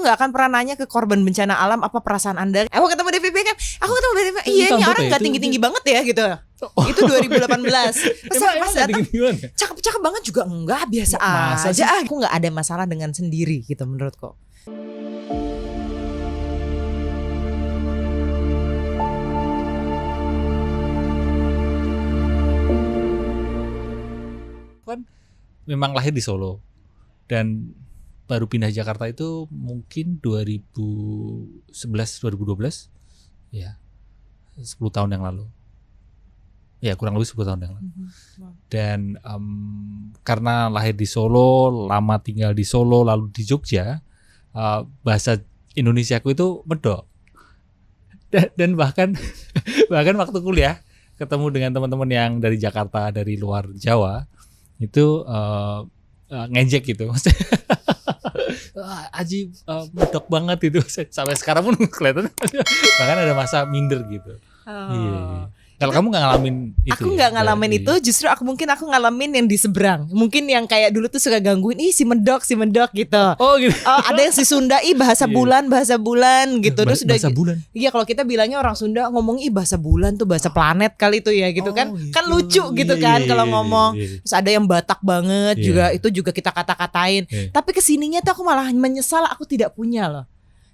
nggak akan pernah nanya ke korban bencana alam apa perasaan Anda. Aku ketemu DVP kan, aku ketemu DVP, iya ini orang nggak tinggi-tinggi banget ya gitu. Itu 2018. Pas datang cakep-cakep banget juga enggak, biasa aja. Aku nggak ada masalah dengan sendiri gitu menurutku. Kan memang lahir di Solo dan baru pindah Jakarta itu mungkin 2011-2012 ya, 10 tahun yang lalu ya, kurang lebih 10 tahun yang lalu. Dan karena lahir di Solo, lama tinggal di Solo, lalu di Jogja, bahasa Indonesiaku itu medok. Dan bahkan waktu kuliah ketemu dengan teman-teman yang dari Jakarta, dari luar Jawa, itu ngejek gitu. Aji medok banget itu. Sampai sekarang pun kelihatan bahkan ada masa minder gitu. Iya. Kalau kamu nggak ngalamin itu? Aku nggak ngalamin itu, justru aku ngalamin yang di seberang. Mungkin yang kayak dulu tuh suka gangguin, si medok gitu. Oh gitu. Ada yang si Sunda, bahasa bulan gitu. Terus bahasa bulan. Iya, kalau kita bilangnya orang Sunda ngomong bahasa bulan tuh bahasa planet kali itu ya gitu kan. Gitu. Kan lucu gitu kan kalau ngomong. Terus ada yang Batak banget juga, itu juga kita kata-katain. Tapi kesininya tuh aku malah menyesal aku tidak punya loh.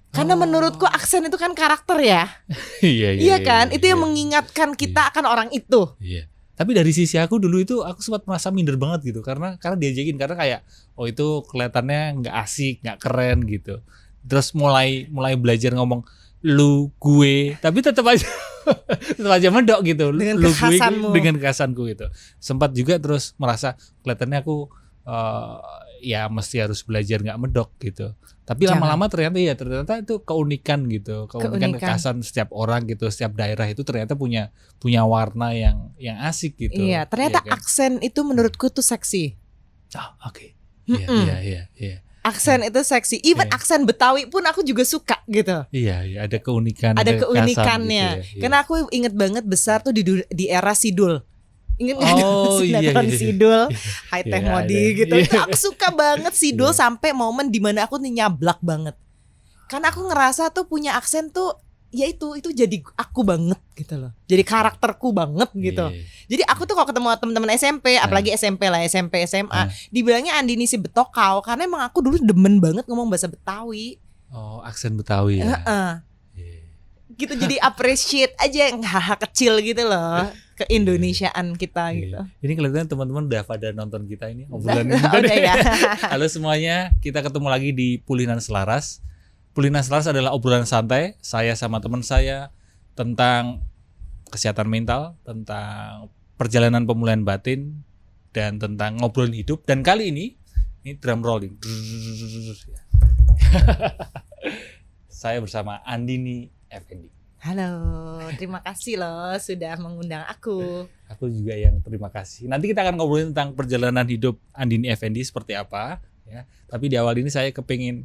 Karena menurutku aksen itu kan karakter ya. Iya kan? Itu yang mengingatkan kita akan orang itu. Iya. Tapi dari sisi aku dulu itu aku sempat merasa minder banget gitu karena diajakin, karena kayak itu kelihatannya nggak asik, nggak keren gitu. Terus mulai belajar ngomong lu gue, tapi tetap aja medok gitu. Dengan lu kekhasanmu. Gue dengan kekhasanku gitu. Sempat juga terus merasa kelihatannya aku ya mesti harus belajar nggak medok gitu. Tapi lama-lama ternyata itu keunikan gitu, keunikan kekhasan setiap orang gitu, setiap daerah itu ternyata punya warna yang asik gitu. Iya, ternyata kan? Aksen itu menurutku tuh seksi. Oke. Iya. Aksen itu seksi. Even aksen Betawi pun aku juga suka gitu. Iya, ada keunikan. Ada keunikannya. Gitu ya. Karena aku inget banget besar tuh di era Sidul. Ingat nggak sinetron iya. Sidul, High Tech Modi gitu. Iya. Aku suka banget Sidul sampai momen dimana aku nih nyablak banget. Karena aku ngerasa tuh punya aksen tuh, ya itu jadi aku banget gitu loh. Jadi karakterku banget gitu. Jadi aku tuh kalau ketemu teman-teman SMP, apalagi SMP SMA, dibilangnya Andini si Betokau karena emang aku dulu demen banget ngomong bahasa Betawi. Oh, aksen Betawi ya. Gitu, jadi appreciate aja yang hal-hal kecil gitu loh. Keindonesiaan kita gitu. Ini kelihatannya teman-teman udah pada nonton kita ini obrolan ini. Udah ya. Halo semuanya, kita ketemu lagi di Pulinan Selaras. Pulinan Selaras adalah obrolan santai saya sama teman saya tentang kesehatan mental, tentang perjalanan pemulihan batin, dan tentang ngobrolin hidup. Dan kali ini drum rolling. Saya bersama Andini Effendi. Halo, terima kasih loh sudah mengundang aku. Aku juga yang terima kasih. Nanti kita akan ngobrolin tentang perjalanan hidup Andini Effendi seperti apa, ya. Tapi di awal ini saya kepingin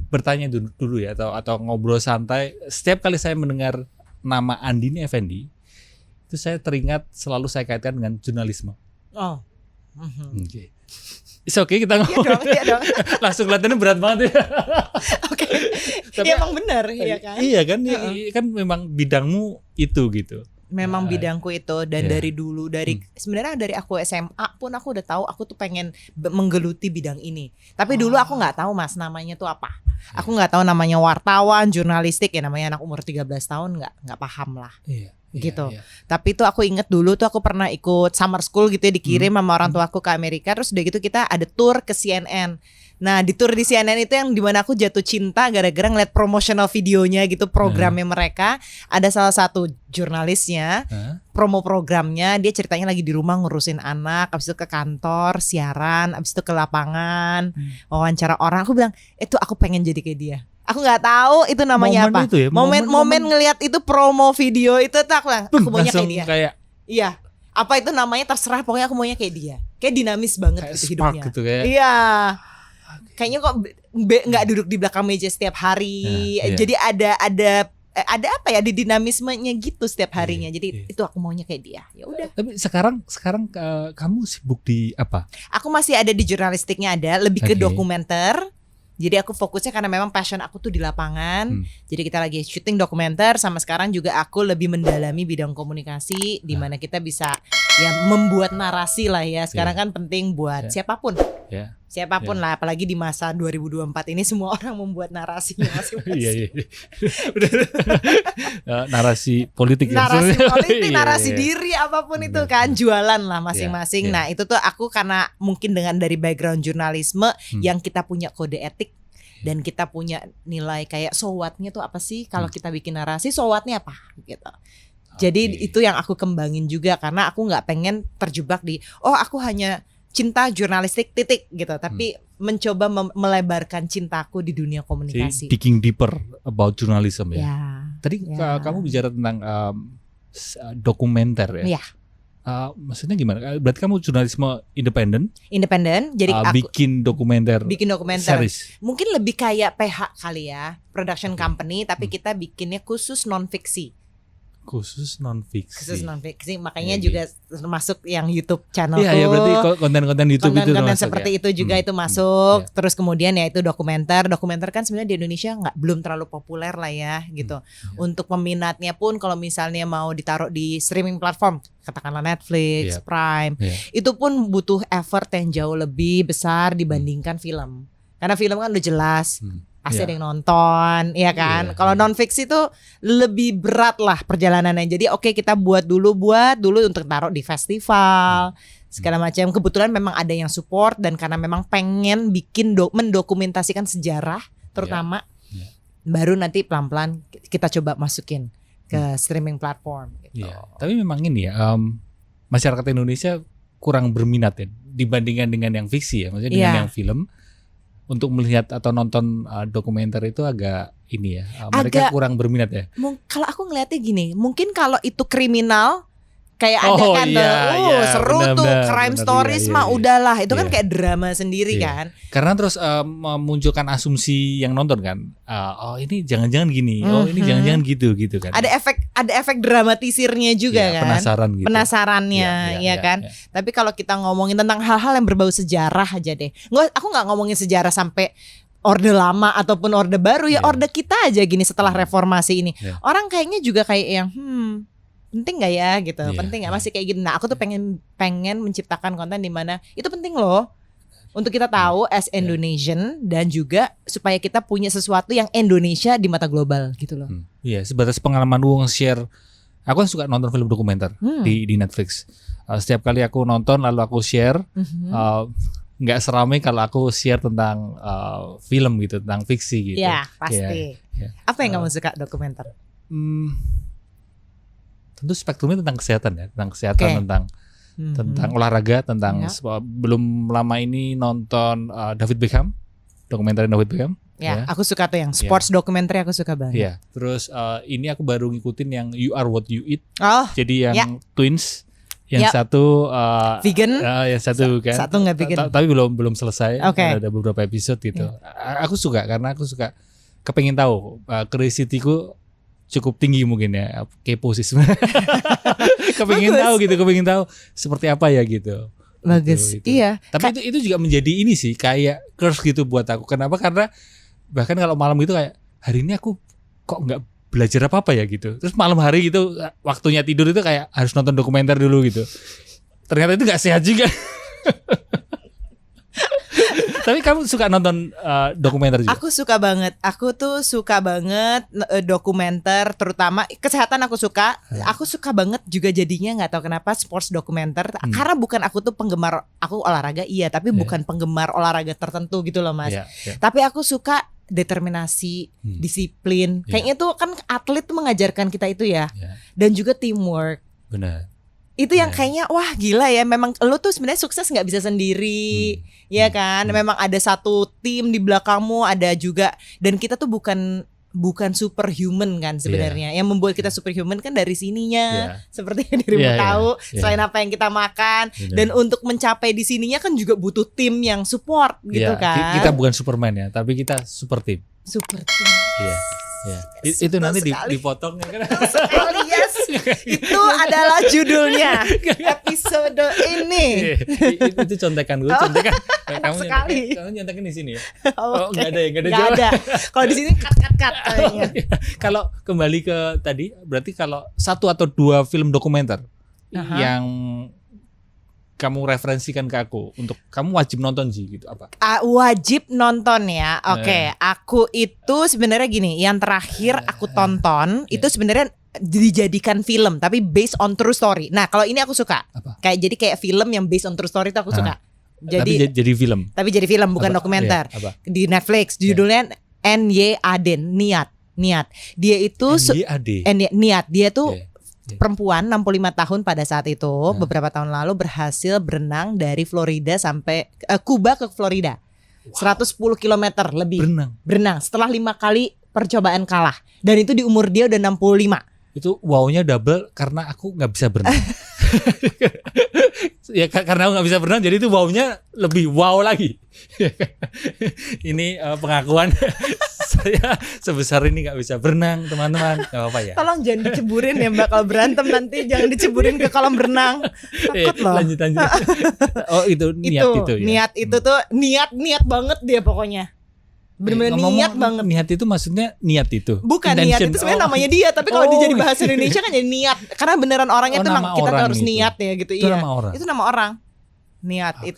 bertanya dulu ya, atau ngobrol santai. Setiap kali saya mendengar nama Andini Effendi, itu saya teringat, selalu saya kaitkan dengan jurnalisme. Oh. Oke. Oke, kita ngomong. Iya dong. Langsung kelihatannya berat banget ya. Oke. Ya emang benar, iya kan? Iya kan, kan memang bidangmu itu gitu. Memang bidangku itu, dan dari dulu, sebenarnya dari aku SMA pun aku udah tahu aku tuh pengen menggeluti bidang ini. Tapi dulu aku nggak tahu Mas namanya tuh apa. Aku nggak tahu namanya wartawan, jurnalistik, ya namanya anak umur 13 tahun nggak paham lah. Gitu. Tapi tuh aku inget dulu tuh aku pernah ikut summer school gitu ya, dikirim sama orang tua aku ke Amerika. Terus udah gitu kita ada tour ke CNN. Nah di tour di CNN itu yang dimana aku jatuh cinta gara-gara ngeliat promotional videonya gitu, programnya mereka. Ada salah satu jurnalisnya, promo programnya, dia ceritanya lagi di rumah ngurusin anak, abis itu ke kantor, siaran, abis itu ke lapangan, wawancara orang. Aku bilang, itu aku pengen jadi kayak dia. Aku nggak tahu itu namanya momen apa. Itu ya, momen ngelihat itu promo video itu tuh aku maunya kayak dia. Iya. Apa itu namanya terserah, pokoknya aku maunya kayak dia. Kayak dinamis banget kayak gitu hidupnya. Gitu, kayak. Iya. Kayaknya kok nggak duduk di belakang meja setiap hari. Jadi ada apa ya, di dinamismenya gitu setiap harinya. Jadi itu aku maunya kayak dia. Ya udah. Tapi sekarang kamu sibuk di apa? Aku masih ada di jurnalistiknya, ada lebih ke dokumenter. Jadi aku fokusnya karena memang passion aku tuh di lapangan. Jadi kita lagi syuting dokumenter, sama sekarang juga aku lebih mendalami bidang komunikasi, di mana kita bisa ya membuat narasi lah ya. Sekarang kan penting buat siapapun. Siapapun lah, apalagi di masa 2024 ini semua orang membuat narasinya masing-masing. Narasi politik narasi politik, narasi diri, apapun itu kan, jualan lah masing-masing. Nah itu tuh aku karena mungkin dengan dari background jurnalisme yang kita punya kode etik dan kita punya nilai kayak so what-nya tuh apa sih kalau kita bikin narasi, so what-nya apa gitu. Jadi itu yang aku kembangin juga, karena aku nggak pengen terjebak di aku hanya cinta jurnalistik titik gitu, tapi mencoba melebarkan cintaku di dunia komunikasi. Digging deeper about journalism ya. Tadi kamu bicara tentang dokumenter ya. Maksudnya gimana? Berarti kamu jurnalisme independen? Independen. Jadi aku bikin dokumenter. Series. Mungkin lebih kayak PH kali ya, production company, tapi kita bikinnya khusus non fiksi. Khusus non fiksi, makanya juga masuk yang YouTube channelku. Iya, berarti konten-konten YouTube itu konten seperti itu juga itu masuk. Terus kemudian ya itu dokumenter kan sebenarnya di Indonesia belum terlalu populer lah ya gitu. Untuk peminatnya pun kalau misalnya mau ditaruh di streaming platform, katakanlah Netflix, Prime, itu pun butuh effort yang jauh lebih besar dibandingkan film. Karena film kan udah jelas. Pasti ada yang nonton, ya kan. Kalau non fiksi tuh lebih berat lah perjalanannya. Jadi kita buat dulu untuk taruh di festival segala macam. Kebetulan memang ada yang support, dan karena memang pengen bikin mendokumentasikan sejarah terutama, baru nanti pelan-pelan kita coba masukin ke streaming platform. Gitu. Tapi memang ini ya, masyarakat Indonesia kurang berminat ya dibandingkan dengan yang fiksi ya, maksudnya dengan yang film. Untuk melihat atau nonton dokumenter itu agak ini ya, mereka kurang berminat ya. Kalau aku ngeliatnya gini, mungkin kalau itu kriminal kayak ada kan, seru tuh crime stories mah udahlah, itu kan kayak drama sendiri kan. Karena terus memunculkan asumsi yang nonton kan, ini jangan-jangan gini, ini jangan-jangan gitu kan. Ada efek dramatisirnya juga kan. Penasaran gitu. Penasarannya, ya kan. Tapi kalau kita ngomongin tentang hal-hal yang berbau sejarah aja deh. Aku nggak ngomongin sejarah sampai Orde Lama ataupun Orde Baru ya, Orde kita aja gini setelah reformasi ini. Orang kayaknya juga kayak yang penting nggak ya gitu, penting nggak, masih kayak gitu. Nah aku tuh pengen menciptakan konten di mana itu penting loh untuk kita tahu as Indonesian, dan juga supaya kita punya sesuatu yang Indonesia di mata global gitu loh. Sebatas pengalaman Wong share, aku kan suka nonton film dokumenter di Netflix. Setiap kali aku nonton lalu aku share, nggak seramai kalau aku share tentang film gitu, tentang fiksi gitu. Iya pasti. Apa yang kamu suka dokumenter? Tentu spektrumnya tentang kesehatan ya, tentang olahraga, tentang belum lama ini nonton David Beckham, dokumenter David Beckham. Aku suka tuh yang sports documentary, aku suka banget. Terus ini aku baru ngikutin yang You Are What You Eat. Jadi yang twins, yang satu vegan, yang satu kan. Satu nggak vegan. Tapi belum selesai. Ada beberapa episode gitu. Aku suka karena aku suka kepengen tahu, curiosity-ku cukup tinggi mungkin ya, kepo sih sebenarnya. Kepengen tahu seperti apa ya gitu. Bagus. Gitu. Iya. Tapi itu juga menjadi ini sih, kayak curse gitu buat aku. Kenapa? Karena bahkan kalau malam gitu kayak, hari ini aku kok nggak belajar apa ya gitu. Terus malam hari gitu waktunya tidur itu kayak harus nonton dokumenter dulu gitu. Ternyata itu nggak sehat juga. Tapi kamu suka nonton dokumenter juga? Aku suka banget. Aku tuh suka banget dokumenter, terutama kesehatan aku suka. Aku suka banget juga jadinya, nggak tahu kenapa, sports dokumenter. Karena bukan aku tuh penggemar, aku olahraga tapi bukan penggemar olahraga tertentu gitu loh Mas. Tapi aku suka determinasi, disiplin. Kayaknya tuh kan atlet tuh mengajarkan kita itu ya. Dan juga teamwork. Benar. Itu yang kayaknya wah gila ya, memang lo tuh sebenarnya sukses nggak bisa sendiri, ya kan. Memang ada satu tim di belakangmu, ada juga, dan kita tuh bukan superhuman kan sebenarnya. Yang membuat kita superhuman kan dari sininya, seperti yang dirimu tahu, selain apa yang kita makan. Dan untuk mencapai di sininya kan juga butuh tim yang support gitu kan. Kita bukan Superman ya, tapi kita super tim. Super tim. Ya. Itu nanti sekali. dipotong ya kan. Sekali, yes. Itu adalah judulnya episode ini. Itu contekan gue, contekan. Enak sekali. Kamu nyontekin di sini ya. Oh, Enggak ada ya, enggak ada nggak jawab. ada. Kalau di sini cut kayaknya. Kalau kembali ke tadi, berarti kalau 1 atau 2 film dokumenter Aha. yang kamu referensikan ke aku untuk kamu wajib nonton sih gitu apa? Wajib nonton ya. Oke, aku itu sebenarnya gini, yang terakhir aku tonton itu sebenarnya dijadikan film tapi based on true story. Nah, kalau ini aku suka. Apa? Kayak film yang based on true story itu aku suka. Tapi jadi film. Tapi jadi film bukan Apa? dokumenter. Iya, apa? Di Netflix judulnya N.Y. Aden, Niat. Dia itu NYAD. Niat. Dia tuh Iya. perempuan 65 tahun pada saat itu, beberapa tahun lalu berhasil berenang dari Florida sampai Kuba ke Florida. 110 km lebih. Berenang setelah 5 kali percobaan kalah. Dan itu di umur dia udah 65. Itu wow-nya double karena aku nggak bisa berenang. Ya karena aku nggak bisa berenang, jadi itu wow-nya lebih wow lagi. Ini pengakuan saya sebesar ini nggak bisa berenang, teman-teman. Nggak apa-apa ya. Tolong jangan diceburin ya Mbak, kalau berantem nanti jangan diceburin ke kolam renang. Takut loh. Lanjut. Oh itu niat itu ya. Niat itu tuh niat banget dia pokoknya. Bener-bener niat banget. Niat itu maksudnya niat itu. Bukan intention. niat itu sebenarnya namanya dia, tapi kalau dia jadi bahasa Indonesia kan jadi niat. Karena beneran orangnya Oh, tuh nama kita tuh orang harus itu. niat ya gitu. Itu Iya. nama orang. Itu nama orang. Niat Oke.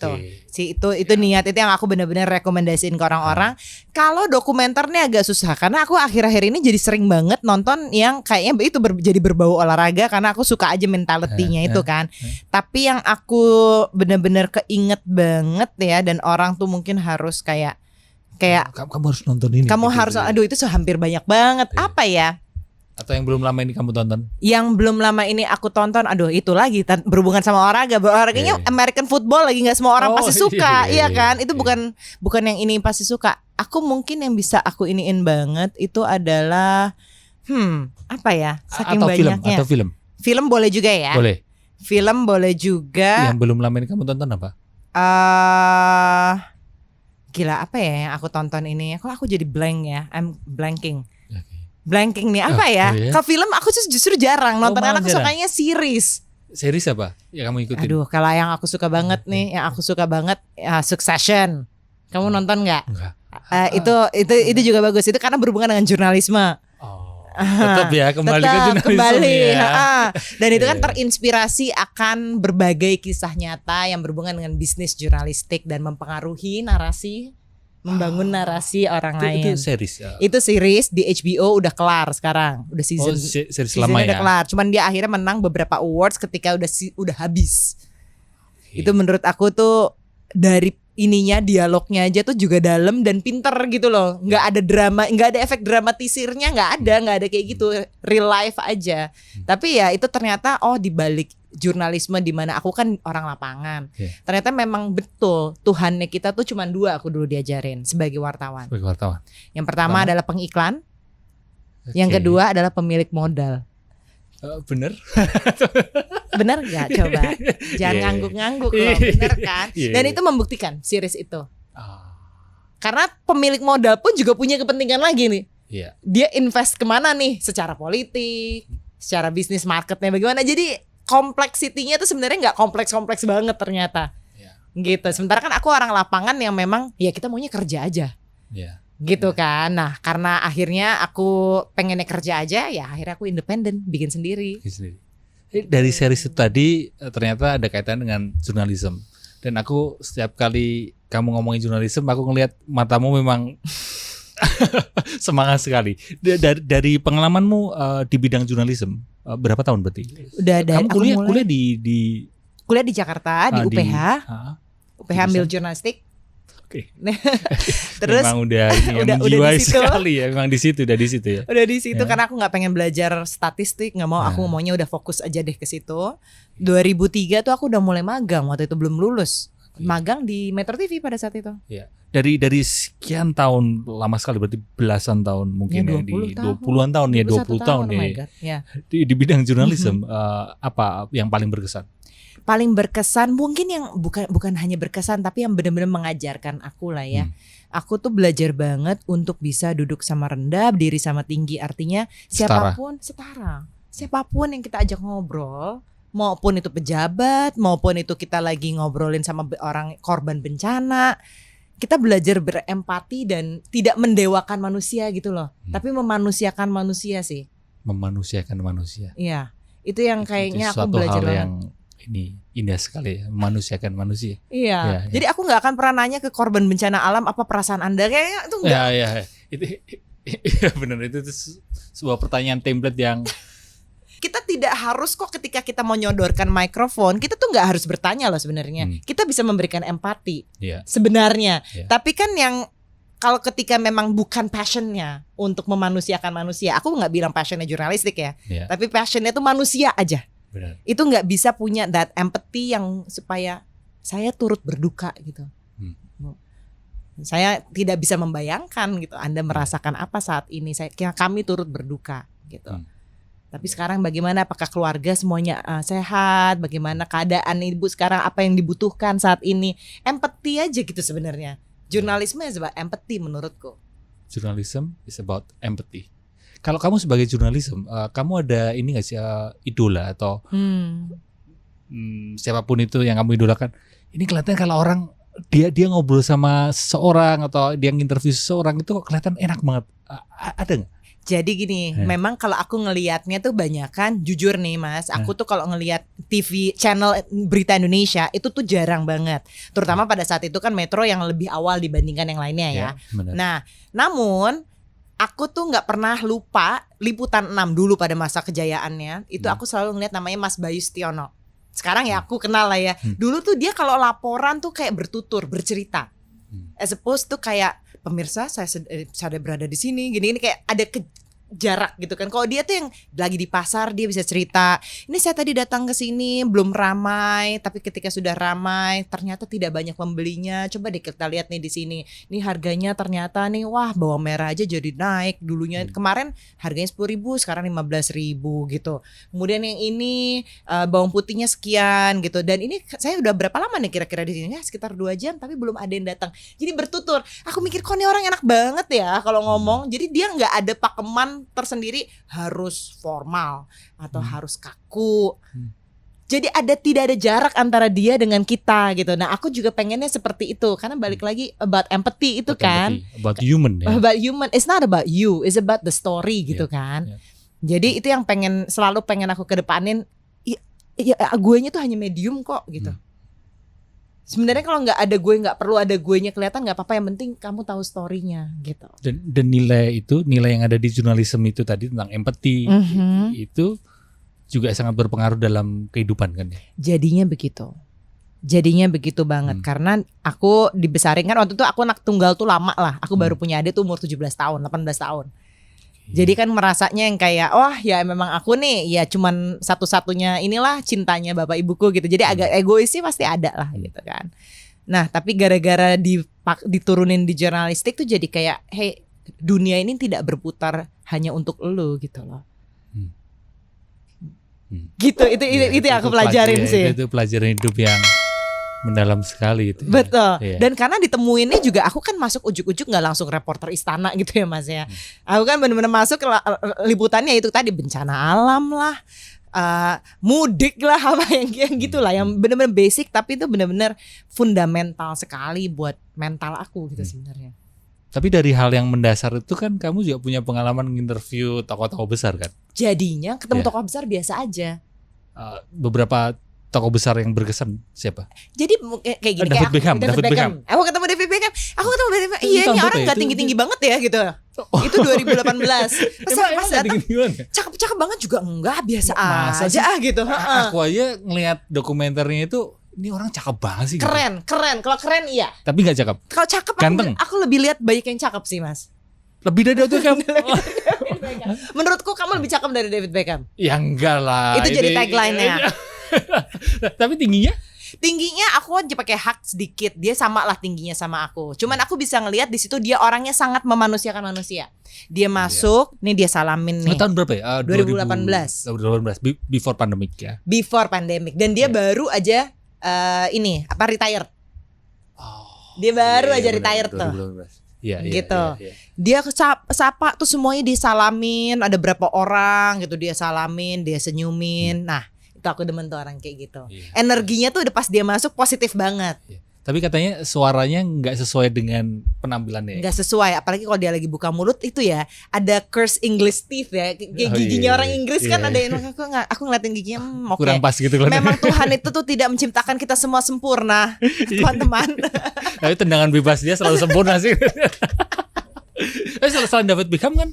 itu niat itu yang aku benar-benar rekomendasiin ke orang-orang. Kalau dokumenternya agak susah karena aku akhir-akhir ini jadi sering banget nonton yang kayaknya itu jadi berbau olahraga karena aku suka aja mentalitinya itu kan. Tapi yang aku benar-benar keinget banget ya, dan orang tuh mungkin harus kayak kamu harus nonton ini. kamu gitu. harus, aduh itu hampir banyak banget. Iya. Apa ya? Atau yang belum lama ini kamu tonton? Yang belum lama ini aku tonton, aduh itu lagi berhubungan sama olahraganya American football lagi, nggak semua orang Oh, pasti suka, iya, iya kan? iya. Itu bukan yang ini pasti suka. Aku mungkin yang bisa aku iniin banget itu adalah apa ya? Saking Atau banyaknya. film? Film boleh juga ya. Boleh. Film boleh juga. Yang belum lama ini kamu tonton apa? Gila apa ya yang aku tonton ini? Kok aku jadi blank ya? I'm blanking. Oke. Blanking nih apa ya? Oh, iya? Kalau film aku justru jarang nonton, malah karena aku jarang. sukanya series. Series apa? Ya kamu ikutin. Aduh, kalau yang aku suka banget nih, yang aku suka banget Succession. Kamu nonton nggak? Enggak. Itu juga bagus. Itu karena berhubungan dengan jurnalisme. Oh. Tetap ya kembali ke Tetap jurnalisme kembali. ya. Dan itu kan Iya. terinspirasi akan berbagai kisah nyata yang berhubungan dengan bisnis jurnalistik dan mempengaruhi narasi, membangun narasi orang lain. Itu series ya. Itu series di HBO udah kelar sekarang, udah season. Series Seasonnya lama udah ya. kelar. Cuman dia akhirnya menang beberapa awards ketika udah habis. Itu menurut aku tuh dari ininya, dialognya aja tuh juga dalam dan pinter gitu loh. Nggak ada drama, nggak ada efek dramatisirnya, nggak ada kayak gitu, real life aja. Tapi ya itu ternyata di balik jurnalisme, di mana aku kan orang lapangan. Ternyata memang betul Tuhannya kita tuh cuma 2 aku dulu diajarin sebagai wartawan. Sebagai wartawan. Yang pertama adalah pengiklan, yang kedua adalah pemilik modal. Bener. Bener gak coba? Jangan Iya. ngangguk-ngangguk loh, bener kan? Iya. Dan itu membuktikan series itu. Ah, Karena pemilik modal pun juga punya kepentingan lagi nih. Iya. Dia invest kemana nih? Secara politik, secara bisnis marketnya bagaimana. Jadi kompleksitinya tuh sebenarnya gak kompleks-kompleks banget ternyata. Iya. Gitu. Sementara kan aku orang lapangan yang memang ya kita maunya kerja aja. Iya. Gitu kan. Nah karena akhirnya aku pengennya kerja aja, ya akhirnya aku independen, bikin sendiri. Dari series itu tadi ternyata ada kaitan dengan jurnalisme. Dan aku setiap kali kamu ngomongin jurnalisme, aku ngelihat matamu memang semangat sekali. Dari pengalamanmu di bidang jurnalisme, berapa tahun berarti? Udah dari Kamu kuliah di kuliah di Jakarta, di UPH. UPH ambil jurnalistik. Oke. Terus memang udah ini udah menjiwai di situ. sekali ya, memang di situ ya. Udah di situ Ya. karena aku nggak pengen belajar statistik, nggak mau. Aku maunya udah fokus aja deh ke situ. 2003 tuh aku udah mulai magang, waktu itu belum lulus. Magang di Metro TV pada saat itu. Ya. Dari sekian tahun, lama sekali berarti belasan tahun mungkin ya, di 20-an tahun ya, 20 tahun oh my ya. God. Ya. Di bidang jurnalisme apa yang paling berkesan? Paling berkesan mungkin yang bukan hanya berkesan tapi yang benar-benar mengajarkan aku lah ya. Aku tuh belajar banget untuk bisa duduk sama rendah, berdiri sama tinggi. Artinya siapapun setara. Siapapun yang kita ajak ngobrol, maupun itu pejabat, maupun itu kita lagi ngobrolin sama orang korban bencana, kita belajar berempati dan tidak mendewakan manusia gitu loh. Tapi memanusiakan manusia sih. Memanusiakan manusia. Iya, itu yang kayaknya itu aku belajar hal banget. yang ini indah sekali ya, memanusiakan manusia. Iya. Ya. Jadi aku nggak akan pernah nanya ke korban bencana alam apa perasaan Anda, kayaknya itu enggak. Ya. Itu ya benar, itu sebuah pertanyaan template yang Kita tidak harus kok ketika kita mau nyodorkan mikrofon, kita tuh nggak harus bertanya loh sebenarnya. Kita bisa memberikan empati sebenarnya. Tapi kan yang kalau ketika memang bukan passionnya untuk memanusiakan manusia, aku nggak bilang passionnya jurnalistik ya. Tapi passionnya tuh manusia aja. Benar. Itu nggak bisa punya that empathy yang supaya saya turut berduka gitu. Saya tidak bisa membayangkan gitu Anda merasakan apa saat ini. Kami turut berduka gitu. Tapi sekarang bagaimana, apakah keluarga semuanya sehat, bagaimana keadaan ibu sekarang, apa yang dibutuhkan saat ini. Empathy aja gitu sebenarnya. Jurnalisme is about empathy menurutku. Journalism is about empathy. Kalau kamu sebagai jurnalisme, kamu ada ini nggak sih idola atau siapapun itu yang kamu idolakan? Ini kelihatan kalau orang dia ngobrol sama seseorang atau dia nginterview seseorang itu kok kelihatan enak banget. Ada nggak? Jadi gini, memang kalau aku ngelihatnya tuh banyakan, jujur nih Mas, aku tuh kalau ngelihat TV channel berita Indonesia itu tuh jarang banget. Terutama pada saat itu kan Metro yang lebih awal dibandingkan yang lainnya ya. Nah, namun aku tuh nggak pernah lupa Liputan 6 dulu pada masa kejayaannya. Itu aku selalu ngeliat namanya Mas Bayu Setiono. Sekarang ya aku kenal lah ya. Dulu tuh dia kalau laporan tuh kayak bertutur, bercerita. As opposed tuh kayak pemirsa saya berada di sini gini kayak ada jarak gitu kan. Kalau dia tuh yang lagi di pasar dia bisa cerita, ini saya tadi datang ke sini belum ramai, tapi ketika sudah ramai ternyata tidak banyak pembelinya. Coba deh kita lihat nih di sini. Ini harganya ternyata nih wah bawang merah aja jadi naik. Dulunya kemarin harganya 10.000 sekarang 15.000 gitu. Kemudian yang ini bawang putihnya sekian gitu. Dan ini saya udah berapa lama nih kira-kira di sini? Ya, sekitar 2 jam tapi belum ada yang datang. Jadi bertutur. Aku mikir kok nih orang enak banget ya kalau ngomong. Jadi dia nggak ada pakeman tersendiri harus formal atau harus kaku. Jadi tidak ada jarak antara dia dengan kita gitu. Nah, aku juga pengennya seperti itu karena balik lagi about empathy itu kan. About human ya. About human. It's not about you, it's about the story gitu kan. Jadi itu yang selalu pengen aku kedepanin. Ya, guenya tuh hanya medium kok gitu. Sebenarnya kalau nggak ada gue, nggak perlu ada guenya kelihatan, nggak apa-apa, yang penting kamu tahu story-nya gitu. Dan nilai yang ada di jurnalisme itu tadi tentang empati itu juga sangat berpengaruh dalam kehidupan kan ya. Jadinya begitu banget karena aku dibesarin kan waktu itu aku anak tunggal tuh lama lah. Aku baru punya adik tuh umur 17 tahun, 18 tahun. Jadi kan merasanya yang kayak wah ya memang aku nih ya cuman satu-satunya inilah cintanya bapak ibuku gitu. Jadi agak egois sih pasti ada lah gitu kan. Nah tapi gara-gara diturunin di jurnalistik tuh jadi kayak hey dunia ini tidak berputar hanya untuk elu gitu loh. Gitu itu yang aku pelajarin sih. Itu pelajaran hidup yang mendalam sekali itu. Betul. Ya. Dan karena ditemuinnya juga aku kan masuk ujuk-ujuk nggak langsung reporter istana gitu ya Mas ya. Aku kan benar-benar masuk liputannya itu tadi bencana alam lah, mudik lah apa yang gitulah yang benar-benar basic tapi itu benar-benar fundamental sekali buat mental aku gitu sebenarnya. Tapi dari hal yang mendasar itu kan kamu juga punya pengalaman nginterview tokoh-tokoh besar kan? Jadinya ketemu tokoh besar biasa aja. Beberapa tokoh besar yang berkesan siapa? Jadi kayak gini David Beckham. Aku ketemu David Beckham. Iya ini orang nggak tinggi-tinggi banget ya gitu. Itu 2018. Masa cakep-cakep banget juga enggak biasa aja gitu. Aku aja ngelihat dokumenternya itu ini orang cakep banget sih. Keren. Kalau keren iya. Tapi nggak cakep. Kalau cakep aku lebih lihat banyak yang cakep sih Mas. Lebih dari David Beckham. Menurutku kamu lebih cakep dari David Beckham. Ya enggak lah. Itu jadi tagline-nya. Tapi tingginya aku aja pakai hak sedikit. Dia sama lah tingginya sama aku. Cuman aku bisa ngelihat di situ dia orangnya sangat memanusiakan manusia. Dia masuk, nih dia salamin nih. Tahun berapa ya? 2018. Before pandemic ya. Before pandemic. Dan dia baru aja retired. Dia baru aja retired tuh. Iya, gitu. iya. Dia sapa tuh semuanya disalamin, ada berapa orang gitu dia salamin, dia senyumin. Nah, itu aku demen tuh orang kayak gitu. Iya. Energinya tuh udah pas dia masuk positif banget. Iya. Tapi katanya suaranya nggak sesuai dengan penampilannya. Nggak sesuai, apalagi kalau dia lagi buka mulut itu ya ada curse English teeth ya, kayak giginya orang Inggris kan ada yang aku ngeliatin giginya oke. Kurang pas gitu kan. Memang Tuhan itu tuh tidak menciptakan kita semua sempurna, teman-teman. Tapi tendangan bebas dia selalu sempurna sih. Selain David Beckham kan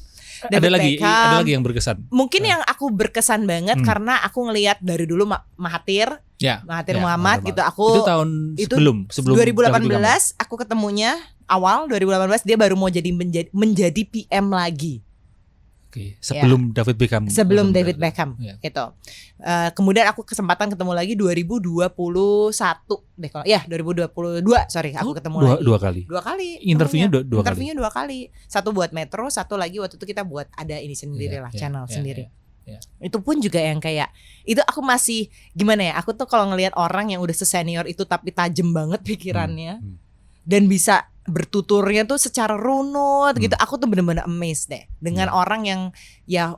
David ada lagi yang berkesan. Mungkin yang aku berkesan banget karena aku ngelihat dari dulu Mahathir Muhammad gitu. Aku itu tahun sebelum 2018 aku ketemunya awal 2018 dia baru mau menjadi PM lagi. Oke, sebelum David Beckham. Sebelum David Beckham gitu. Kemudian aku kesempatan ketemu lagi 2021 deh kalau 2022 aku ketemu lagi. Dua kali. Interviewnya dua kali. Satu buat Metro, satu lagi waktu itu kita buat ada ini sendiri channel sendiri. Itu pun juga yang kayak itu aku masih gimana ya? Aku tuh kalau ngelihat orang yang udah sesenior itu tapi tajam banget pikirannya dan bisa bertuturnya tuh secara runut gitu. Aku tuh bener-bener amazed deh dengan orang yang ya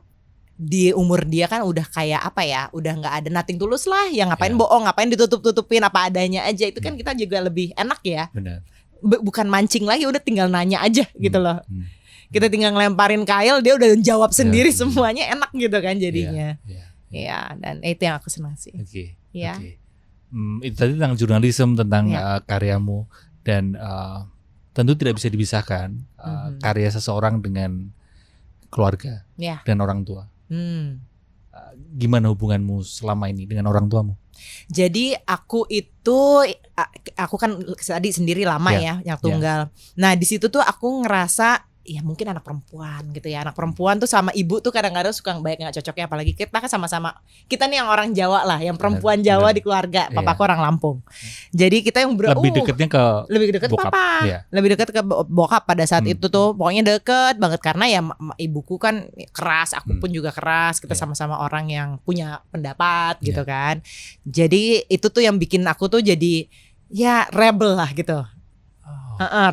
di umur dia kan udah kayak apa ya, udah nggak ada nothing tulus lah, yang ngapain bohong, ngapain ditutup-tutupin apa adanya aja, itu kan kita juga lebih enak ya. Benar. Bukan mancing lagi, udah tinggal nanya aja gitu loh. Kita tinggal ngelemparin kail, dia udah jawab sendiri semuanya, enak gitu kan jadinya. Iya, dan itu yang aku senang sih. Oke. Iya. Itu tadi tentang jurnalisme, tentang karyamu, dan tentu tidak bisa dipisahkan karya seseorang dengan keluarga dan orang tua. Gimana hubunganmu selama ini dengan orang tuamu? Jadi aku kan tadi sendiri lama ya yang tunggal. Nah di situ tuh aku ngerasa ya mungkin anak perempuan gitu ya. Anak perempuan tuh sama ibu tuh kadang-kadang suka banyak gak cocoknya. Apalagi kita kan sama-sama, kita nih yang orang Jawa lah, yang perempuan Jawa di keluarga. Papaku orang Lampung. Jadi kita yang lebih deketnya ke lebih deket bokap. Papa lebih deket ke bokap pada saat itu tuh. Pokoknya deket banget karena ya ibuku kan keras, aku pun juga keras. Kita sama-sama orang yang punya pendapat gitu kan. Jadi itu tuh yang bikin aku tuh jadi ya rebel lah gitu.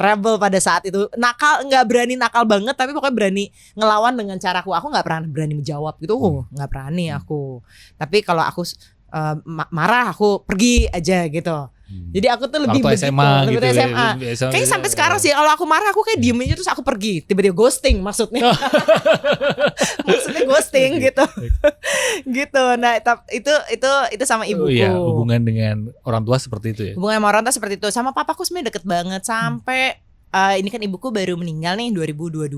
Rebel pada saat itu, nakal, nggak berani nakal banget, tapi pokoknya berani ngelawan dengan caraku. Aku nggak pernah berani menjawab gitu, nggak berani aku. Tapi kalau aku marah, aku pergi aja gitu. Jadi aku tuh lebih waktu begitu, SMA lebih gitu SMA. Kayaknya sampai sekarang sih, kalau aku marah aku kayak diem aja terus aku pergi, tiba-tiba ghosting maksudnya. Maksudnya ghosting gitu. Gitu. Nah, itu sama ibuku. Iya, hubungan dengan orang tua seperti itu ya. Hubungan sama orang tua seperti itu. Sama papaku sebenarnya deket banget sampai ini kan ibuku baru meninggal nih 2022.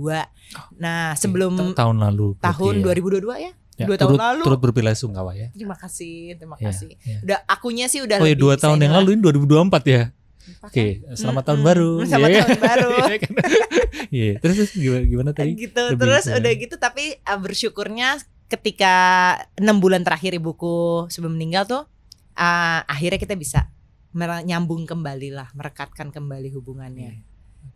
Nah, sebelum tahun lalu. Tahun 2022 ya. 2 tahun lalu. Turut berbelasungkawa ya. Terima kasih. Udah akunya sih udah lebih. 2 tahun yang lalu ini 2024 ya. Oke, selamat tahun baru. Selamat tahun baru. Iya. Terus gimana tadi? Gitu. Terus udah gitu tapi bersyukurnya ketika 6 bulan terakhir ibuku sebelum meninggal tuh akhirnya kita bisa nyambung kembali lah, merekatkan kembali hubungannya.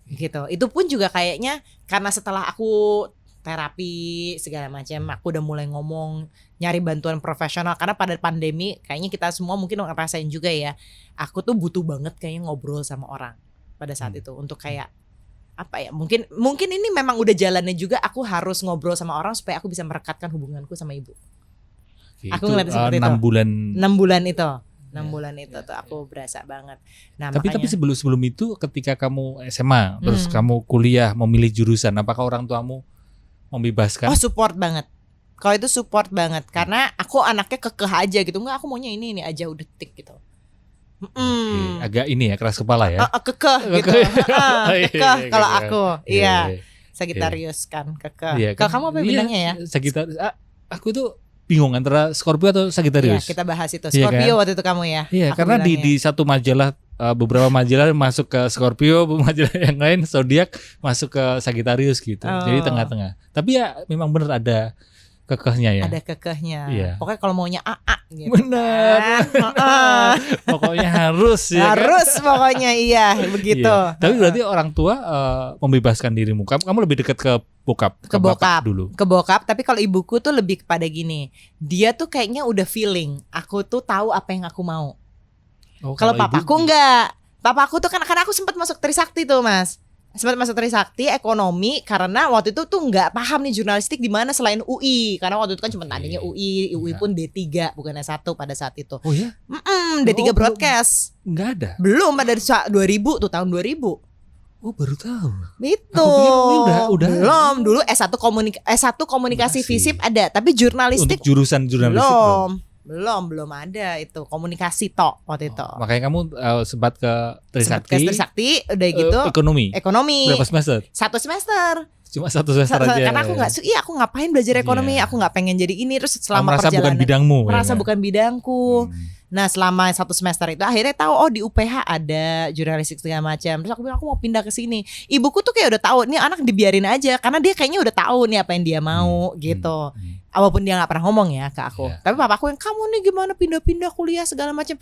Gitu. Itu pun juga kayaknya karena setelah aku terapi segala macam, aku udah mulai ngomong, nyari bantuan profesional karena pada pandemi kayaknya kita semua mungkin ngerasain juga ya. Aku tuh butuh banget kayaknya ngobrol sama orang pada saat itu untuk kayak apa ya? Mungkin ini memang udah jalannya juga, aku harus ngobrol sama orang supaya aku bisa merekatkan hubunganku sama ibu. Oke, aku ngeliat seperti 6 itu. bulan. 6 bulan itu. 6 bulan itu tuh aku berasa banget. Nah, tapi sebelum itu ketika kamu SMA terus kamu kuliah memilih jurusan, apakah orang tuamu membebaskan? Oh, support banget. Kalau itu support banget karena aku anaknya kekeh aja gitu. Enggak, aku maunya ini aja udah tik gitu. Agak ini ya, keras kepala ya. Kekeh gitu. Kekeh kalau aku. Iya. Sagittarius kan kekeh. Kalau kamu apa bilangnya ya? Sagittarius. Aku tuh bingung antara Scorpio atau Sagittarius. Iya, kita bahas itu. Scorpio waktu itu kamu ya. Iya, karena di satu majalah, beberapa majalah masuk ke Scorpio, majalah yang lain zodiak masuk ke Sagittarius gitu. Jadi tengah-tengah. Tapi ya memang benar ada kekehnya ya. Ada kekehnya. Iya. Pokoknya kalau maunya AA gitu. Benar. Kan? Pokoknya harus ya. Harus kan? Pokoknya iya begitu. Iya. Tapi berarti orang tua membebaskan dirimu. Kamu lebih dekat ke bokap, ke bokap dulu. Ke bokap, tapi kalau ibuku tuh lebih kepada gini. Dia tuh kayaknya udah feeling, aku tuh tahu apa yang aku mau. Kalau papaku enggak. Papaku tuh kan aku sempat masuk Trisakti tuh, Mas. sempat masuk Trisakti ekonomi karena waktu itu tuh nggak paham nih jurnalistik di mana selain UI, karena waktu itu kan cuma adanya UI Ya. pun D3 bukan S1 pada saat itu. Oh ya? D3 Oh, broadcast. Nggak ada. Belum ada 2000 tuh, tahun 2000. Oh, baru tahu. Itu. Aku pikir ini udah. Belum, dulu S1 komunikasi Masih. FISIP ada, tapi jurnalistik Untuk jurusan jurnalistik belum ada itu. Komunikasi tok waktu itu. Makanya kamu sempat ke Sempat Trisakti. ke Trisakti udah gitu. Ekonomi. Berapa semester? 1 semester. Cuma 1 semester aja. Karena aku nggak, aku ngapain belajar ekonomi? Iya. Aku nggak pengen jadi ini. Terus Kamu selama merasa bukan perjalanan bidangmu. merasa ya, bukan bidangku. Hmm. Nah selama 1 semester itu akhirnya tahu oh di UPH ada jurnalistik segala macam. Terus aku bilang aku mau pindah ke sini. Ibuku tuh kayak udah tahu nih anak dibiarin aja karena dia kayaknya udah tahu nih apa yang dia mau gitu. Walaupun dia nggak pernah ngomong ya ke aku. Iya. Tapi papaku yang kamu nih gimana pindah-pindah kuliah segala macam.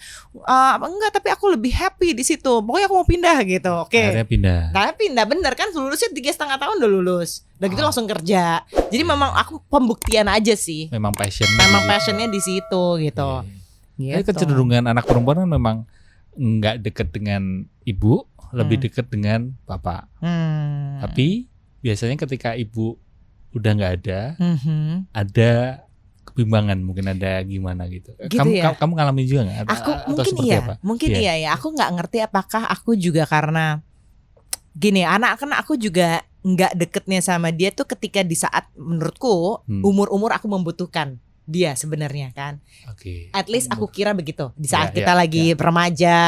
Enggak, tapi aku lebih happy di situ. Pokoknya aku mau pindah gitu. Oke. Akhirnya pindah. Karena pindah bener kan lulusnya 3,5 tahun udah lulus. Udah gitu langsung kerja. Jadi memang aku pembuktian aja sih. Memang passion. Memang passionnya di situ gitu. Tapi kecenderungan anak perempuan kan memang nggak deket dengan ibu, lebih deket dengan bapak. Tapi biasanya ketika ibu udah nggak ada kebimbangan, mungkin ada gimana gitu. Gitu kamu ya? kamu ngalamin juga nggak? Aku Atau mungkin seperti iya, apa? mungkin Iya. iya ya. Aku nggak ngerti apakah aku juga karena gini, anak kan aku juga nggak deketnya sama dia tuh ketika di saat menurutku umur aku membutuhkan dia sebenarnya kan. Oke. At least aku kira begitu. Di saat Ya, kita ya, lagi remaja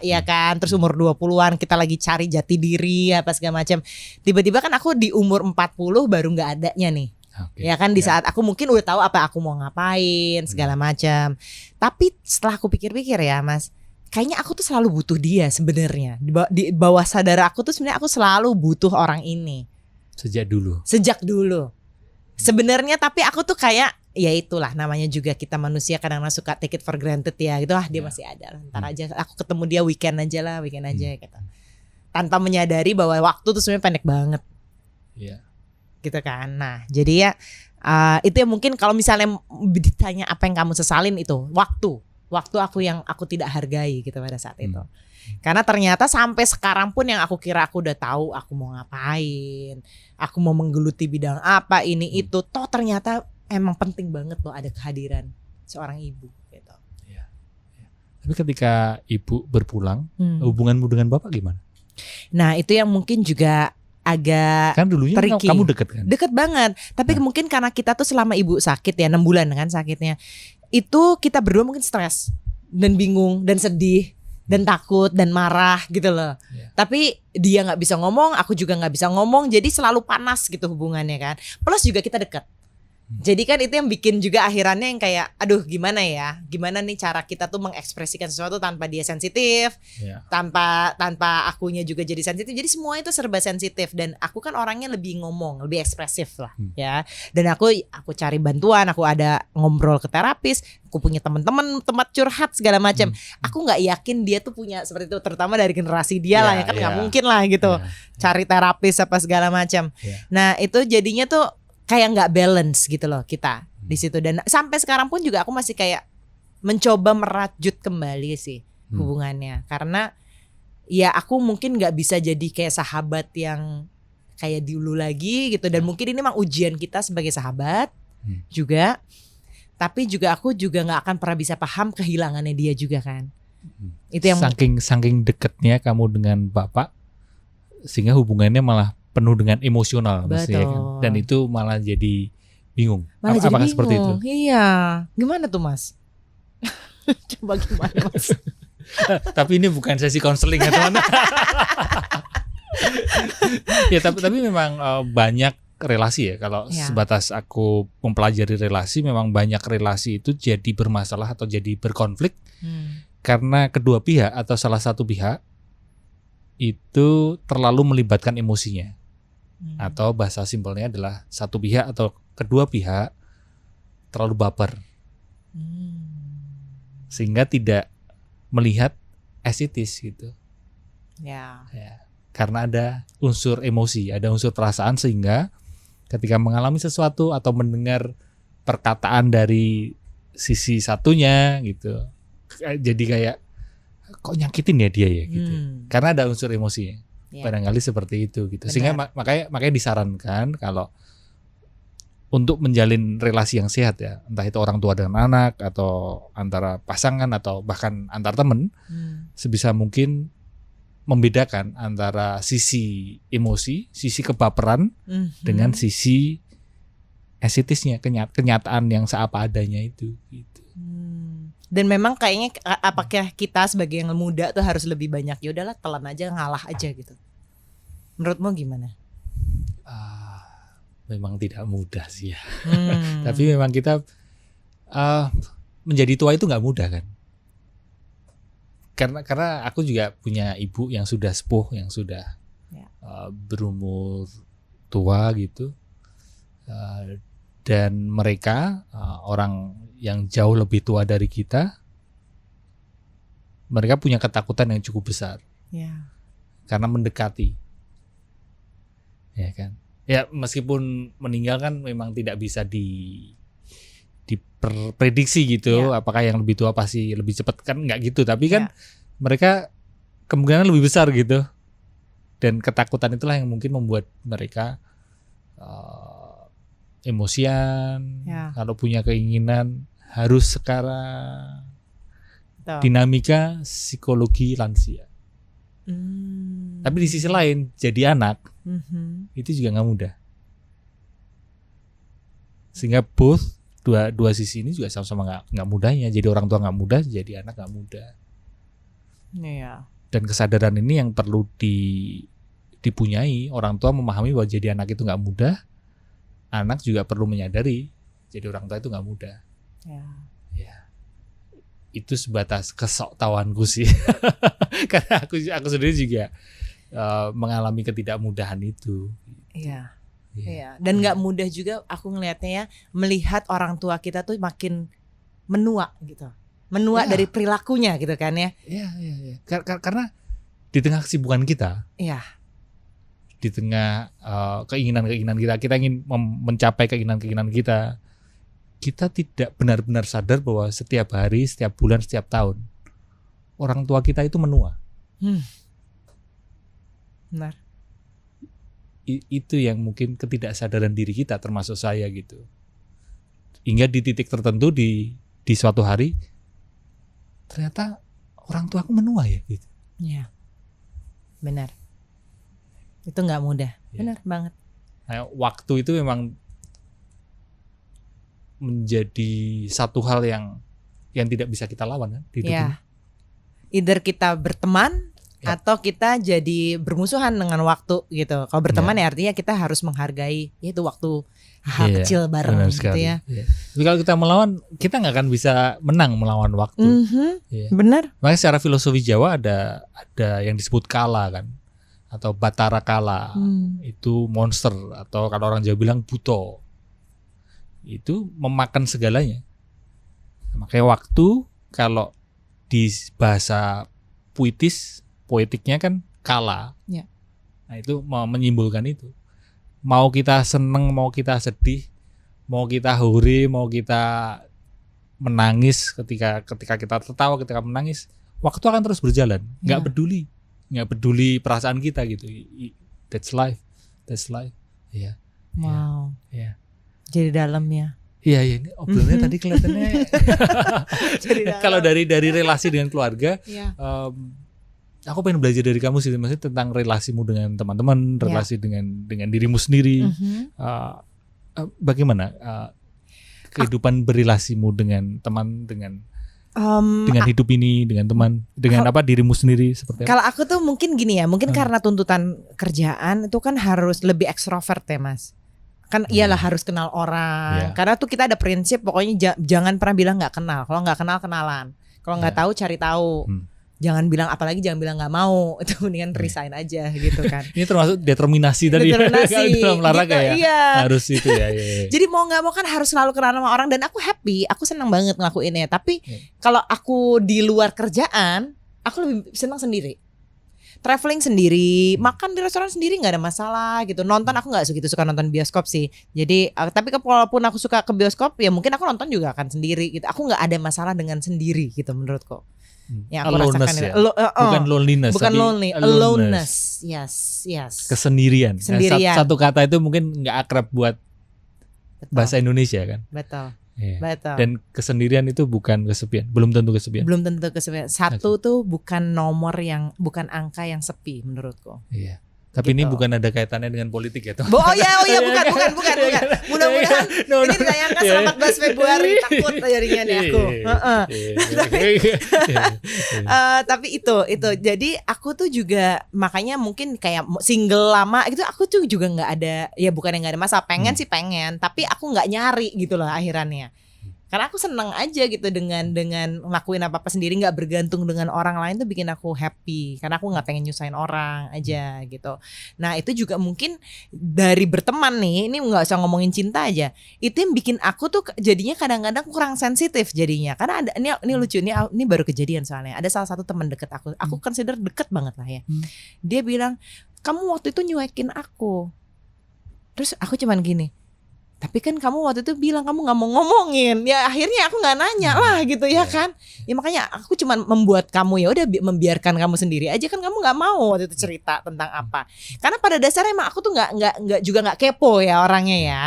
ya kan, terus umur 20-an kita lagi cari jati diri apa segala macam. Tiba-tiba kan aku di umur 40 baru nggak adanya nih. Oke. Ya kan di saat aku mungkin udah tahu apa aku mau ngapain segala macam. Tapi setelah aku pikir-pikir ya Mas, kayaknya aku tuh selalu butuh dia sebenarnya. Di bawah sadar aku tuh sebenarnya aku selalu butuh orang ini. Sejak dulu. Sebenarnya tapi aku tuh kayak ya itulah namanya juga kita manusia kadang-kadang suka take it for granted ya gitu, dia masih ada. Ntar aja aku ketemu dia weekend aja gitu. Tanpa menyadari bahwa waktu tuh sebenarnya pendek banget. Iya. Gitu kan. Nah jadi ya itu ya mungkin kalau misalnya ditanya apa yang kamu sesalin itu waktu aku yang aku tidak hargai gitu pada saat itu. Karena ternyata sampai sekarang pun yang aku kira aku udah tahu aku mau ngapain, aku mau menggeluti bidang apa ini itu, toh ternyata emang penting banget loh ada kehadiran seorang ibu gitu. Iya. Tapi ketika ibu berpulang, hubunganmu dengan bapak gimana? Nah itu yang mungkin juga agak Kan dulunya tricky. kamu deket kan? Deket banget. Tapi mungkin karena kita tuh selama ibu sakit ya 6 bulan kan sakitnya, itu kita berdua mungkin stres dan bingung dan sedih dan takut dan marah gitu loh. Tapi dia nggak bisa ngomong, aku juga nggak bisa ngomong, jadi selalu panas gitu hubungannya kan. Plus juga kita deket. Jadi kan itu yang bikin juga akhirannya yang kayak aduh gimana nih cara kita tuh mengekspresikan sesuatu tanpa dia sensitif, tanpa akunya juga jadi sensitif. Jadi semua itu serba sensitif dan aku kan orangnya lebih ngomong, lebih ekspresif lah ya. Dan aku cari bantuan, aku ada ngobrol ke terapis, aku punya teman-teman tempat curhat segala macam. Aku nggak yakin dia tuh punya seperti itu, terutama dari generasi dia lah ya kan nggak mungkin lah gitu cari terapis apa segala macam. Nah itu jadinya tuh kayak nggak balance gitu loh kita di situ, dan sampai sekarang pun juga aku masih kayak mencoba merajut kembali sih hubungannya, karena ya aku mungkin nggak bisa jadi kayak sahabat yang kayak dulu lagi gitu, dan mungkin ini memang ujian kita sebagai sahabat juga, tapi juga aku juga nggak akan pernah bisa paham kehilangannya dia juga kan. Itu yang saking dekatnya kamu dengan bapak sehingga hubungannya malah penuh dengan emosional maksudnya kan? Dan itu malah jadi bingung. Apakah seperti itu? Iya. Gimana tuh Mas? Coba gimana Mas? Tapi ini bukan sesi konseling ya teman. Ya tapi memang banyak relasi ya. Kalau sebatas aku mempelajari relasi, memang banyak relasi itu jadi bermasalah atau jadi berkonflik karena kedua pihak atau salah satu pihak itu terlalu melibatkan emosinya. Atau bahasa simpelnya adalah satu pihak atau kedua pihak terlalu baper sehingga tidak melihat as it is gitu ya, karena ada unsur emosi, ada unsur perasaan, sehingga ketika mengalami sesuatu atau mendengar perkataan dari sisi satunya gitu jadi kayak kok nyakitin ya dia ya gitu karena ada unsur emosinya. Barangkali seperti itu gitu. Sehingga makanya disarankan kalau untuk menjalin relasi yang sehat ya, entah itu orang tua dengan anak atau antara pasangan atau bahkan antar teman, sebisa mungkin membedakan antara sisi emosi, sisi kebaperan dengan sisi esetisnya, kenyataan yang seapa adanya itu gitu. Dan memang kayaknya apakah kita sebagai yang muda tuh harus lebih banyak ya udahlah telan aja, ngalah aja gitu. Menurutmu gimana? Memang tidak mudah sih ya. Tapi memang kita menjadi tua itu nggak mudah kan. Karena aku juga punya ibu yang sudah sepuh, yang sudah berumur tua gitu. Dan mereka orang yang jauh lebih tua dari kita, mereka punya ketakutan yang cukup besar. Karena mendekati. Ya kan. Ya meskipun meninggal kan memang tidak bisa diprediksi gitu, apakah yang lebih tua pasti lebih cepat, kan nggak gitu, tapi kan mereka kemungkinan lebih besar gitu, dan ketakutan itulah yang mungkin membuat mereka emosian, kalau punya keinginan harus sekarang. Dinamika psikologi lansia. Tapi di sisi lain jadi anak itu juga nggak mudah, sehingga dua sisi ini juga sama-sama nggak mudahnya. Jadi orang tua nggak mudah, jadi anak nggak mudah. Dan kesadaran ini yang perlu dipunyai. Orang tua memahami bahwa jadi anak itu nggak mudah, anak juga perlu menyadari jadi orang tua itu nggak mudah. Itu sebatas kesoktahuanku sih. Karena aku sendiri juga mengalami ketidakmudahan itu. Iya. Dan nggak mudah juga aku ngelihatnya ya, melihat orang tua kita tuh makin menua gitu, dari perilakunya gitu kan ya. Iya. Karena di tengah kesibukan kita, di tengah keinginan kita ingin mencapai keinginan kita. Kita tidak benar-benar sadar bahwa setiap hari, setiap bulan, setiap tahun orang tua kita itu menua. Benar. Itu yang mungkin ketidaksadaran diri kita, termasuk saya gitu. Hingga di titik tertentu di suatu hari ternyata orang tua aku menua ya gitu. Iya. Benar. Itu nggak mudah. Benar banget. Nah, waktu itu memang menjadi satu hal yang tidak bisa kita lawan kan di hidup ini. Either kita berteman atau kita jadi bermusuhan dengan waktu gitu. Kalau berteman ya artinya kita harus menghargai itu waktu hal kecil bareng gitu ya. Tapi kalau kita melawan, kita nggak akan bisa menang melawan waktu. Benar. Makanya secara filosofi Jawa ada yang disebut kala kan, atau batara kala. Itu monster, atau kalau orang Jawa bilang buto. Itu memakan segalanya. Makanya waktu kalau di bahasa poetiknya kan kala. Nah itu menyimbolkan itu. Mau kita seneng, mau kita sedih, mau kita hore, mau kita menangis, ketika kita tertawa, ketika menangis, waktu akan terus berjalan. Nggak peduli perasaan kita gitu. That's life. Wow. Jadi dalam ya. Iya ini obrolannya tadi kelihatannya. Kalau dari relasi dengan keluarga, aku pengen belajar dari kamu sih, maksudnya tentang relasimu dengan teman-teman, relasi dengan dirimu sendiri. Bagaimana kehidupan berrelasimu dengan teman, dengan hidup ini, dengan teman, dengan dirimu sendiri seperti apa? Kalau aku tuh mungkin gini ya, mungkin karena tuntutan kerjaan itu kan harus lebih ekstrovert ya Mas. Kan iyalah harus kenal orang. Karena tuh kita ada prinsip pokoknya jangan pernah bilang nggak kenal. Kalau nggak kenal kenalan. Kalau nggak tahu cari tahu. Jangan bilang, apalagi jangan bilang nggak mau. Itu mendingan resign aja gitu kan. Ini termasuk determinasi tadi. Determinasi dalam olahraga gitu, ya. Harus itu ya. Jadi mau nggak mau kan harus selalu kenal sama orang, dan aku happy, aku senang banget ngelakuinnya. Tapi kalau aku di luar kerjaan, aku lebih senang sendiri. Traveling sendiri, makan di restoran sendiri nggak ada masalah gitu. Nonton aku nggak segitu suka nonton bioskop sih. Jadi tapi walaupun aku suka ke bioskop, ya mungkin aku nonton juga akan sendiri gitu. Aku nggak ada masalah dengan sendiri gitu menurutku. yang aku rasakan. Ya? Bukan loneliness. Bukan lonely, aloneness. Yes. Kesendirian. Sendirian. Satu kata itu mungkin nggak akrab buat Betul. bahasa Indonesia kan. Betul. Iya. Betul. Dan kesendirian itu bukan kesepian, belum tentu kesepian. Belum tentu kesepian. Satu tuh bukan bukan angka yang sepi menurutku. Iya. Tapi Gitu. ini bukan ada kaitannya dengan politik ya, Toh? Oh ya, bukan. Mudah-mudahan ini ditayangkan setelah 14 Februari, takut jadinya nih aku. Tapi itu. Jadi aku tuh juga makanya mungkin kayak single lama gitu, aku tuh juga nggak ada, ya bukan yang nggak ada masalah, pengen sih pengen, tapi aku nggak nyari gitu loh akhirannya. Karena aku seneng aja gitu dengan ngelakuin apa-apa sendiri, nggak bergantung dengan orang lain tuh bikin aku happy. Karena aku nggak pengen nyusahin orang aja gitu. Nah itu juga mungkin dari berteman nih, ini nggak usah ngomongin cinta aja. Itu yang bikin aku tuh jadinya kadang-kadang kurang sensitif jadinya. Karena ada ini lucu, ini baru kejadian soalnya. Ada salah satu teman deket aku consider deket banget lah ya. Dia bilang, kamu waktu itu nyuekin aku. Terus aku cuman gini, tapi kan kamu waktu itu bilang kamu nggak mau ngomongin, ya akhirnya aku nggak nanya lah gitu ya kan, ya makanya aku cuma membuat kamu ya udah membiarkan kamu sendiri aja, kan kamu nggak mau waktu itu cerita tentang apa, karena pada dasarnya emang aku tuh nggak kepo ya orangnya ya.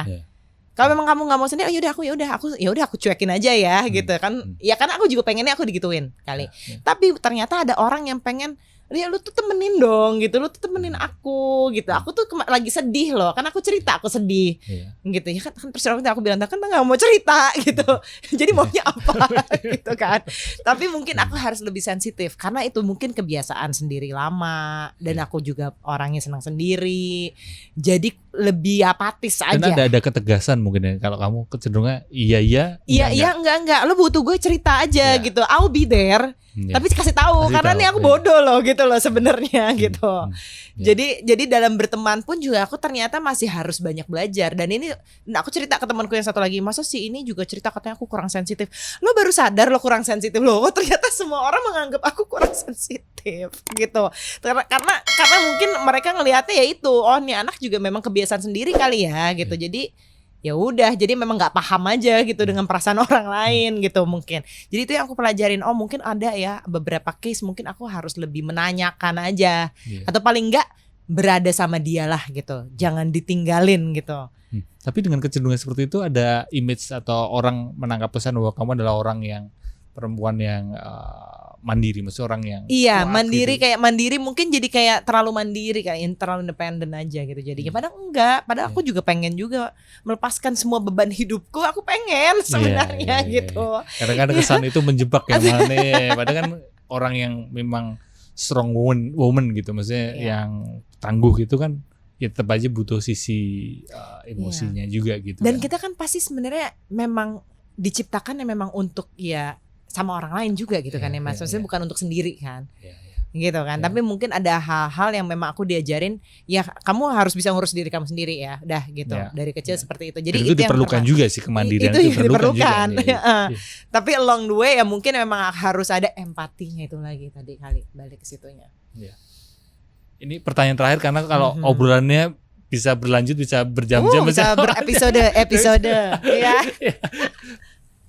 Kalau memang kamu nggak mau sendiri, yaudah aku cuekin aja ya gitu kan, ya karena aku juga pengennya aku digituin kali, tapi ternyata ada orang yang pengen, ya lu tuh temenin dong gitu, lu tuh temenin aku gitu. Aku tuh lagi sedih loh, kan aku cerita aku sedih gitu ya kan terus aku bilang kan nggak mau cerita gitu. Jadi maunya apa gitu kan. Tapi mungkin aku harus lebih sensitif karena itu mungkin kebiasaan sendiri lama, dan aku juga orangnya senang sendiri. Jadi lebih apatis aja. Dan ada ketegasan mungkin ya, kalau kamu kecenderungan iya enggak, lu butuh gue cerita aja gitu. I'll be there. Tapi kasih tahu karena nih aku bodoh loh gitu loh sebenarnya gitu. Jadi dalam berteman pun juga aku ternyata masih harus banyak belajar. Dan ini aku cerita ke temanku yang satu lagi, masa sih ini juga cerita katanya aku kurang sensitif. Lo baru sadar lo kurang sensitif lo. Oh, ternyata semua orang menganggap aku kurang sensitif gitu. Karena mungkin mereka ngelihatnya ya itu, oh nih anak juga memang kebiasaan sendiri kali ya gitu. Jadi ya udah, jadi memang nggak paham aja gitu dengan perasaan orang lain gitu mungkin. Jadi itu yang aku pelajarin. Oh mungkin ada ya beberapa case mungkin aku harus lebih menanyakan aja, atau paling nggak berada sama dia lah gitu, jangan ditinggalin gitu. Tapi dengan kecenderungan seperti itu ada image atau orang menangkap pesan bahwa kamu adalah orang yang perempuan yang mandiri, maksudnya orang yang mandiri gitu. Kayak mandiri mungkin jadi kayak terlalu mandiri, kayak terlalu independen aja gitu jadinya. Padahal aku juga pengen juga melepaskan semua beban hidupku, aku pengen sebenarnya gitu. Kadang-kadang kesan itu menjebak yang mana, padahal kan orang yang memang strong woman gitu, maksudnya yang tangguh gitu kan, ya tetap aja butuh sisi emosinya juga gitu. Dan kan. Kita kan pasti sebenarnya memang diciptakan yang memang untuk ya sama orang lain juga gitu kan ya Mas. Maksudnya bukan untuk sendiri kan. Gitu kan. Tapi mungkin ada hal-hal yang memang aku diajarin, ya kamu harus bisa ngurus diri kamu sendiri ya. Udah gitu. Dari kecil seperti itu. Jadi itu diperlukan juga sih, kemandirian itu diperlukan. Tapi along the way ya mungkin memang harus ada empatinya itu lagi tadi kali, balik ke situnya. Ini pertanyaan terakhir karena kalau obrolannya bisa berlanjut, bisa berjam-jam, bisa berepisode ya.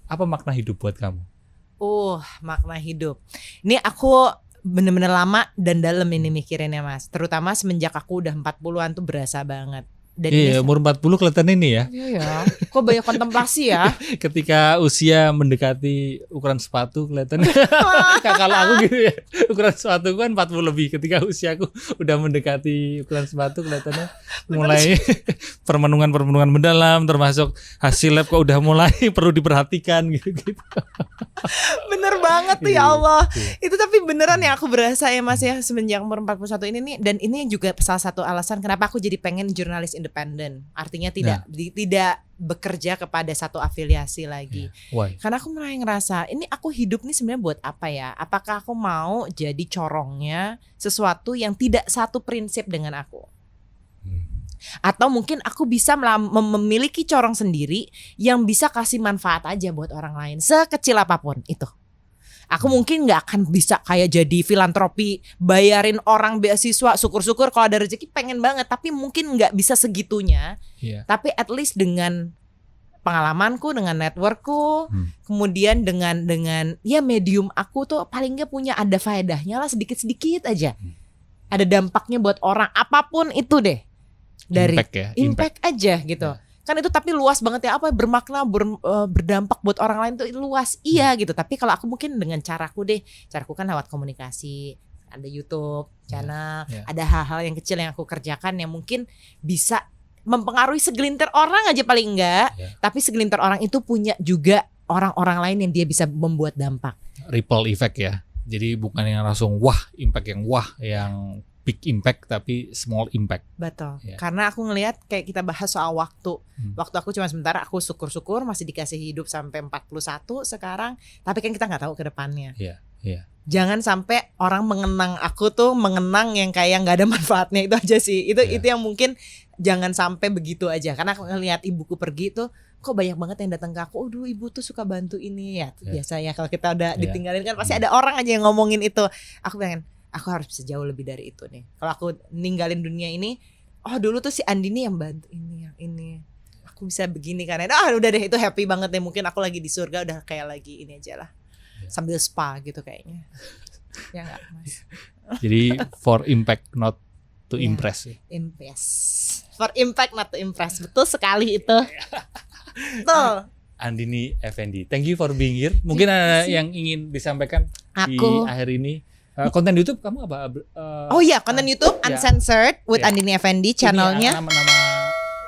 Apa makna hidup buat kamu? Makna hidup. Ini aku bener-bener lama dan dalam ini mikirinnya Mas. Terutama semenjak aku udah 40-an tuh berasa banget. Dan umur 40 kelihatan ini ya. Iya. Kok banyak kontemplasi ya. Ketika usia mendekati ukuran sepatu kelihatan. Kalau aku gitu ya, ukuran sepatu kan 40 lebih. Ketika usiaku udah mendekati ukuran sepatu kelihatannya mulai permenungan mendalam, termasuk hasil lab kok udah mulai perlu diperhatikan gitu. Bener banget tuh ya Allah. Itu tapi beneran ya aku berasa ya Mas ya semenjak umur 41 ini nih. Dan ini juga salah satu alasan kenapa aku jadi pengen jurnalis independen. Artinya tidak bekerja kepada satu afiliasi lagi. Karena aku mulai ngerasa ini aku hidup nih sebenarnya buat apa ya? Apakah aku mau jadi corongnya sesuatu yang tidak satu prinsip dengan aku? Atau mungkin aku bisa memiliki corong sendiri yang bisa kasih manfaat aja buat orang lain sekecil apapun itu. Aku mungkin gak akan bisa kayak jadi filantropi, bayarin orang beasiswa, syukur-syukur kalau ada rezeki pengen banget, tapi mungkin gak bisa segitunya. Tapi at least dengan pengalamanku, dengan networkku, kemudian dengan ya medium aku tuh paling nggak punya ada faedahnya lah sedikit-sedikit aja. Ada dampaknya buat orang apapun itu deh. Dari impact aja gitu. Kan itu tapi luas banget ya, apa bermakna berdampak buat orang lain tuh luas. Iya gitu. Tapi kalau aku mungkin dengan caraku kan lewat komunikasi, ada YouTube channel, ada hal-hal yang kecil yang aku kerjakan yang mungkin bisa mempengaruhi segelintir orang aja paling enggak, tapi segelintir orang itu punya juga orang-orang lain yang dia bisa membuat dampak. Ripple effect ya. Jadi bukan yang langsung impact yang big impact, tapi small impact. Betul. Karena aku ngelihat kayak kita bahas soal waktu. Waktu aku cuma sebentar, aku syukur-syukur masih dikasih hidup sampai 41 sekarang, tapi kan kita nggak tahu ke depannya. Jangan sampai orang mengenang aku tuh mengenang yang kayak nggak ada manfaatnya, itu aja sih. Itu yang mungkin jangan sampai begitu aja. Karena aku ngelihat ibuku pergi tuh, kok banyak banget yang datang ke aku. Aduh, ibu tuh suka bantu ini ya. Biasa ya kalau kita udah ditinggalin kan pasti ada orang aja yang ngomongin itu. Aku pengen, aku harus bisa jauh lebih dari itu nih. Kalau aku ninggalin dunia ini, dulu tuh si Andini yang bantu ini, yang ini. Aku bisa begini karena udah deh, itu happy banget deh. Mungkin aku lagi di surga udah kayak lagi ini aja lah. Sambil spa gitu kayaknya. Ya enggak, Mas. Jadi for impact not to impress. For impact not to impress. Betul sekali itu. Betul. Andini Effendi, thank you for being here. Mungkin ada yang ingin disampaikan di akhir ini. Konten YouTube kamu apa? Konten YouTube Uncensored with Andini Effendi, channelnya.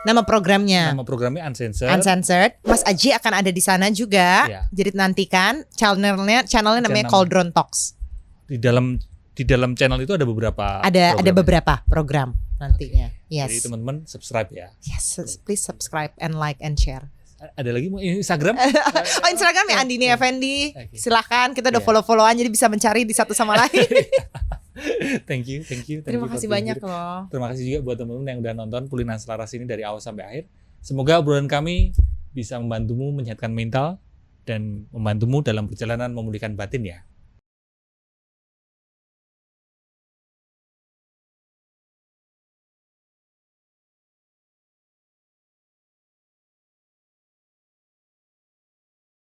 Nama programnya Uncensored. Mas Aji akan ada di sana juga. Jadi nantikan channelnya namanya Cauldron Talks. Di dalam channel itu ada beberapa beberapa program nantinya. Yes. Jadi teman-teman subscribe ya. Yes, please subscribe and like and share. Ada lagi mau Instagram? Instagram ya Andini Effendi. Silakan, kita udah follow-followan jadi bisa mencari di satu sama lain. Thank you. Terima kasih banyak loh. Terima kasih juga buat teman-teman yang udah nonton Pulinan Selaras ini dari awal sampai akhir. Semoga obrolan kami bisa membantumu menyehatkan mental dan membantumu dalam perjalanan memulihkan batin ya.